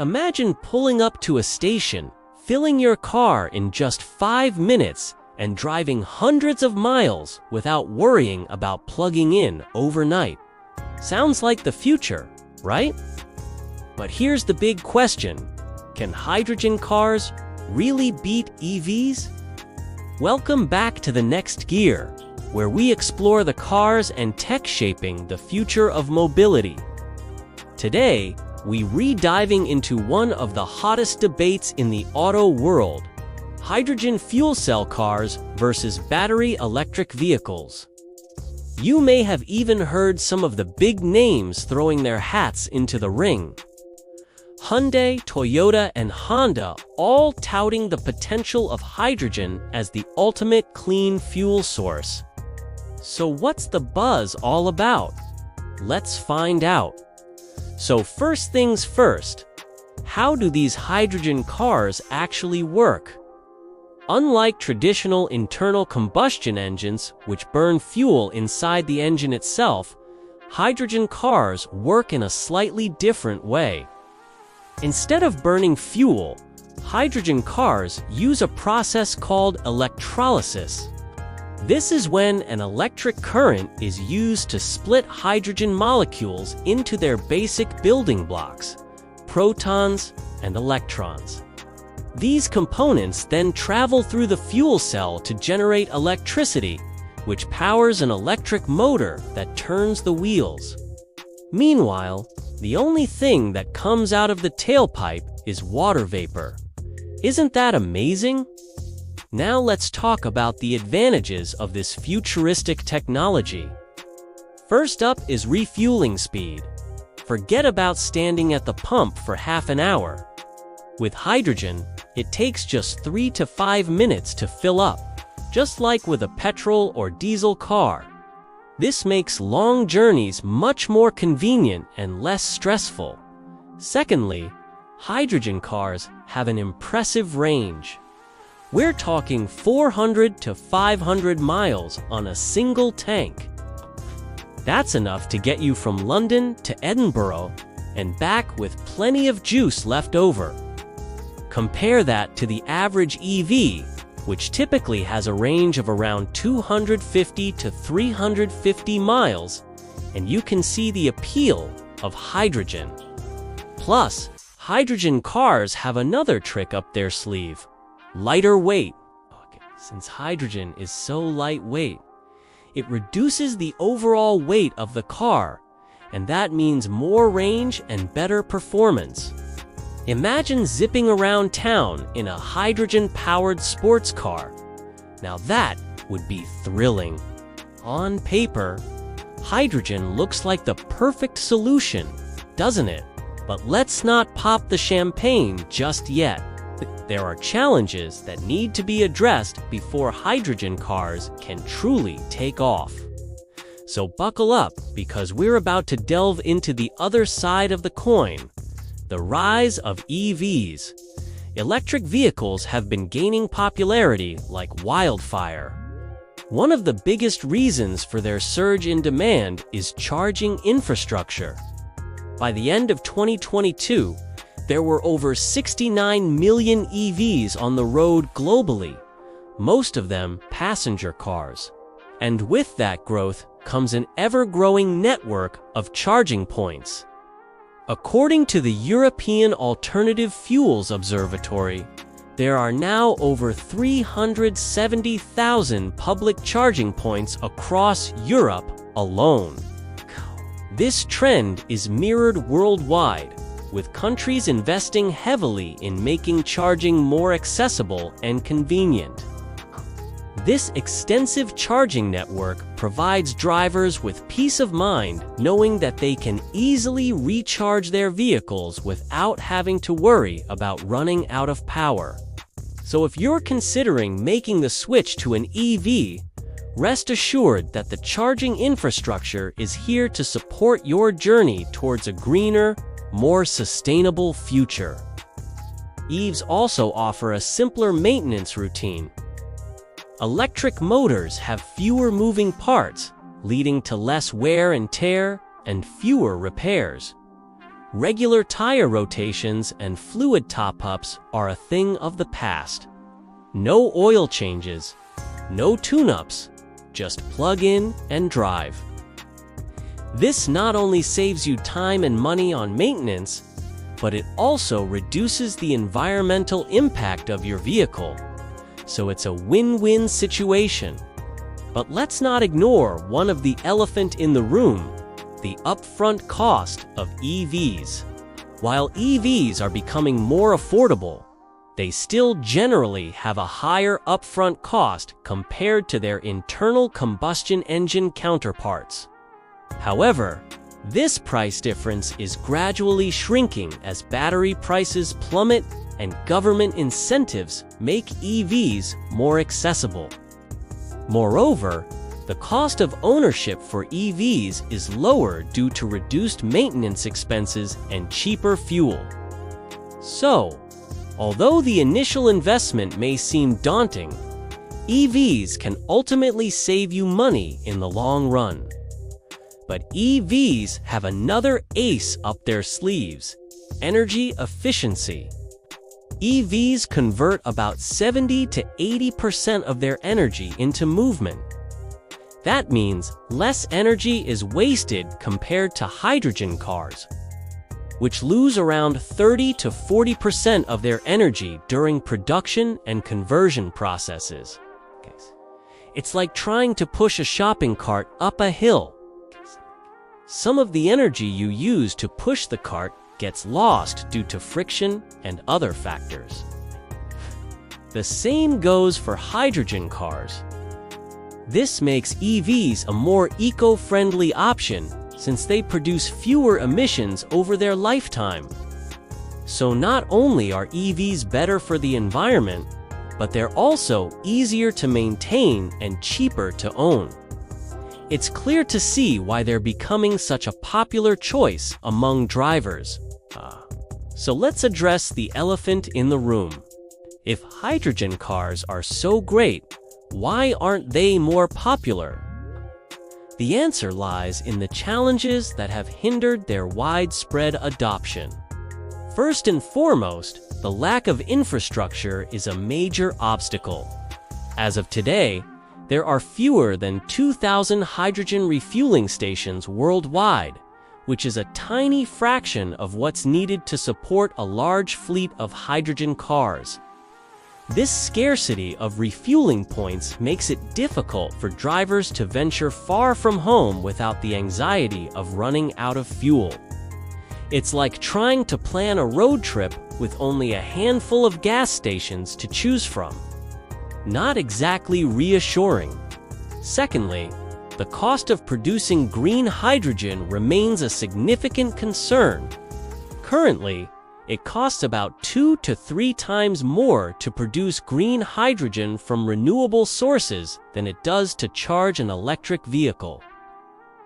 Imagine pulling up to a station, filling your car in just 5 minutes, and driving hundreds of miles without worrying about plugging in overnight. Sounds like the future, right? But here's the big question. Can hydrogen cars really beat EVs? Welcome back to The Next Gear, where we explore the cars and tech shaping the future of mobility. Today, we re-diving into one of the hottest debates in the auto world: hydrogen fuel cell cars versus battery electric vehicles. You may have even heard some of the big names throwing their hats into the ring. Hyundai, Toyota, and Honda all touting the potential of hydrogen as the ultimate clean fuel source. So what's the buzz all about? Let's find out. So first things first, how do these hydrogen cars actually work? Unlike traditional internal combustion engines, which burn fuel inside the engine itself, hydrogen cars work in a slightly different way. Instead of burning fuel, hydrogen cars use a process called electrolysis. This is when an electric current is used to split hydrogen molecules into their basic building blocks, protons and electrons. These components then travel through the fuel cell to generate electricity, which powers an electric motor that turns the wheels. Meanwhile, the only thing that comes out of the tailpipe is water vapor. Isn't that amazing? Now let's talk about the advantages of this futuristic technology. First up is refueling speed. Forget about standing at the pump for half an hour. With hydrogen, it takes just 3 to 5 minutes to fill up, just like with a petrol or diesel car. This makes long journeys much more convenient and less stressful. Secondly, hydrogen cars have an impressive range. We're talking 400 to 500 miles on a single tank. That's enough to get you from London to Edinburgh and back with plenty of juice left over. Compare that to the average EV, which typically has a range of around 250 to 350 miles, and you can see the appeal of hydrogen. Plus, hydrogen cars have another trick up their sleeve: lighter weight. Since hydrogen is so lightweight, it reduces the overall weight of the car, and that means more range and better performance. Imagine zipping around town in a hydrogen-powered sports car. Now that would be thrilling. On paper, hydrogen looks like the perfect solution, doesn't it? But let's not pop the champagne just yet. There are challenges that need to be addressed before hydrogen cars can truly take off. So buckle up, because we're about to delve into the other side of the coin: the rise of EVs. Electric vehicles have been gaining popularity like wildfire. One of the biggest reasons for their surge in demand is charging infrastructure. By the end of 2022, there were over 69 million EVs on the road globally, most of them passenger cars. And with that growth comes an ever-growing network of charging points. According to the European Alternative Fuels Observatory, there are now over 370,000 public charging points across Europe alone. This trend is mirrored worldwide, with countries investing heavily in making charging more accessible and convenient. This extensive charging network provides drivers with peace of mind knowing that they can easily recharge their vehicles without having to worry about running out of power. So if you're considering making the switch to an EV, rest assured that the charging infrastructure is here to support your journey towards a greener, more sustainable future. EVs also offer a simpler maintenance routine. Electric motors have fewer moving parts, leading to less wear and tear and fewer repairs. Regular tire rotations and fluid top-ups are a thing of the past. No oil changes, no tune-ups, just plug in and drive. This not only saves you time and money on maintenance, but it also reduces the environmental impact of your vehicle. So it's a win-win situation. But let's not ignore one of the elephant in the room, the upfront cost of EVs. While EVs are becoming more affordable, they still generally have a higher upfront cost compared to their internal combustion engine counterparts. However, this price difference is gradually shrinking as battery prices plummet and government incentives make EVs more accessible. Moreover, the cost of ownership for EVs is lower due to reduced maintenance expenses and cheaper fuel. So, although the initial investment may seem daunting, EVs can ultimately save you money in the long run. But EVs have another ace up their sleeves: energy efficiency. EVs convert about 70 to 80% of their energy into movement. That means less energy is wasted compared to hydrogen cars, which lose around 30 to 40% of their energy during production and conversion processes. It's like trying to push a shopping cart up a hill. Some of the energy you use to push the cart gets lost due to friction and other factors. The same goes for hydrogen cars. This makes EVs a more eco-friendly option since they produce fewer emissions over their lifetime. So not only are EVs better for the environment, but they're also easier to maintain and cheaper to own. It's clear to see why they're becoming such a popular choice among drivers. So let's address the elephant in the room. If hydrogen cars are so great, why aren't they more popular? The answer lies in the challenges that have hindered their widespread adoption. First and foremost, the lack of infrastructure is a major obstacle. As of today, there are fewer than 2,000 hydrogen refueling stations worldwide, which is a tiny fraction of what's needed to support a large fleet of hydrogen cars. This scarcity of refueling points makes it difficult for drivers to venture far from home without the anxiety of running out of fuel. It's like trying to plan a road trip with only a handful of gas stations to choose from. Not exactly reassuring. Secondly, the cost of producing green hydrogen remains a significant concern. Currently, it costs about 2 to 3 times more to produce green hydrogen from renewable sources than it does to charge an electric vehicle.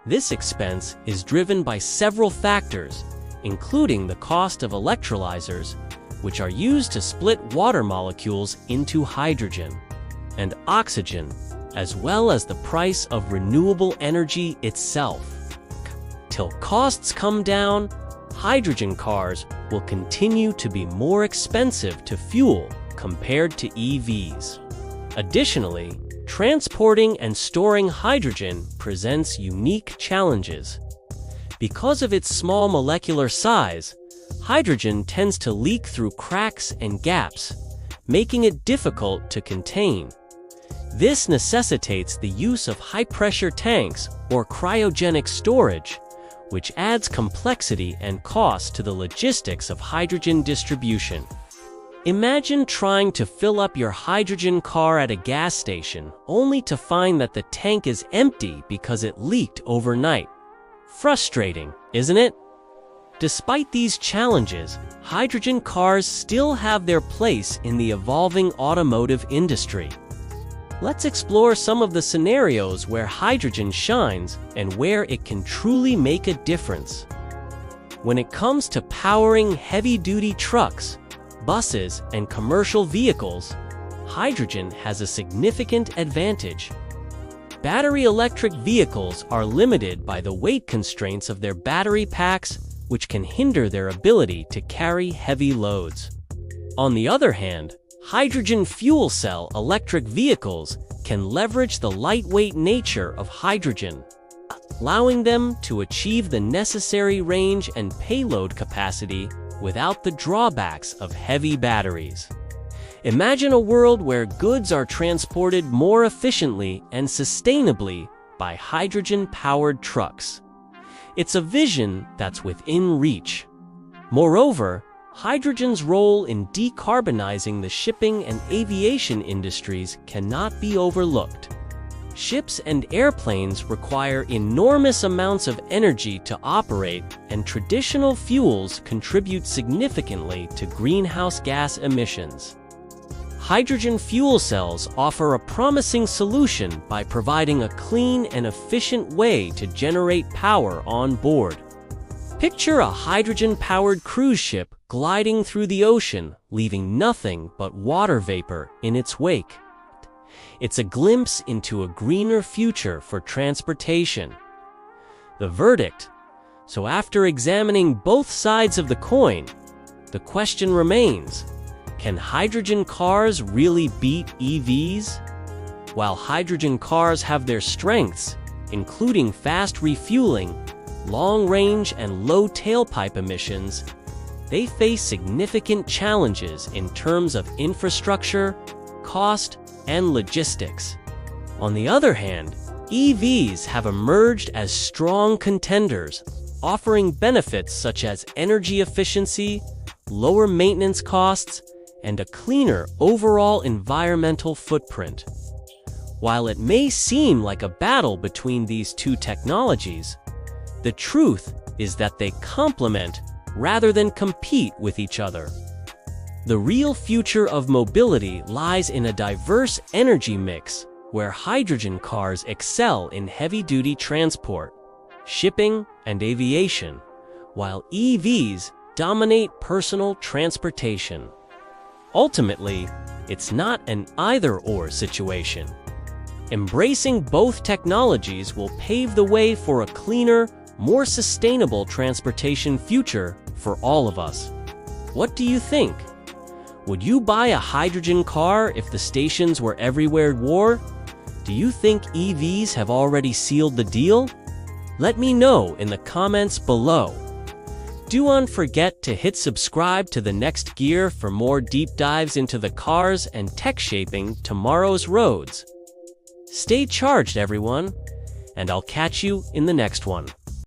This expense is driven by several factors, including the cost of electrolyzers, which are used to split water molecules into hydrogen, and oxygen, as well as the price of renewable energy itself. Till costs come down, hydrogen cars will continue to be more expensive to fuel compared to EVs. Additionally, transporting and storing hydrogen presents unique challenges. Because of its small molecular size, hydrogen tends to leak through cracks and gaps, making it difficult to contain. This necessitates the use of high-pressure tanks or cryogenic storage, which adds complexity and cost to the logistics of hydrogen distribution. Imagine trying to fill up your hydrogen car at a gas station only to find that the tank is empty because it leaked overnight. Frustrating, isn't it? Despite these challenges, hydrogen cars still have their place in the evolving automotive industry. Let's explore some of the scenarios where hydrogen shines and where it can truly make a difference. When it comes to powering heavy-duty trucks, buses, and commercial vehicles, hydrogen has a significant advantage. Battery electric vehicles are limited by the weight constraints of their battery packs, which can hinder their ability to carry heavy loads. On the other hand, hydrogen fuel cell electric vehicles can leverage the lightweight nature of hydrogen, allowing them to achieve the necessary range and payload capacity without the drawbacks of heavy batteries. Imagine a world where goods are transported more efficiently and sustainably by hydrogen-powered trucks. It's a vision that's within reach. Moreover, hydrogen's role in decarbonizing the shipping and aviation industries cannot be overlooked. Ships and airplanes require enormous amounts of energy to operate, and traditional fuels contribute significantly to greenhouse gas emissions. Hydrogen fuel cells offer a promising solution by providing a clean and efficient way to generate power on board. Picture a hydrogen-powered cruise ship gliding through the ocean, leaving nothing but water vapor in its wake. It's a glimpse into a greener future for transportation. The verdict. So after examining both sides of the coin, the question remains: can hydrogen cars really beat EVs? While hydrogen cars have their strengths, including fast refueling, long range, and low tailpipe emissions, they face significant challenges in terms of infrastructure, cost, and logistics. On the other hand, EVs have emerged as strong contenders, offering benefits such as energy efficiency, lower maintenance costs, and a cleaner overall environmental footprint. While it may seem like a battle between these two technologies, the truth is that they complement rather than compete with each other. The real future of mobility lies in a diverse energy mix where hydrogen cars excel in heavy-duty transport, shipping, and aviation, while EVs dominate personal transportation. Ultimately, it's not an either-or situation. Embracing both technologies will pave the way for a cleaner, more sustainable transportation future for all of us. What do you think? Would you buy a hydrogen car if the stations were everywhere war? Do you think EVs have already sealed the deal? Let me know in the comments below. Do not forget to hit subscribe to the Next Gear for more deep dives into the cars and tech shaping tomorrow's roads. Stay charged, everyone, and I'll catch you in the next one.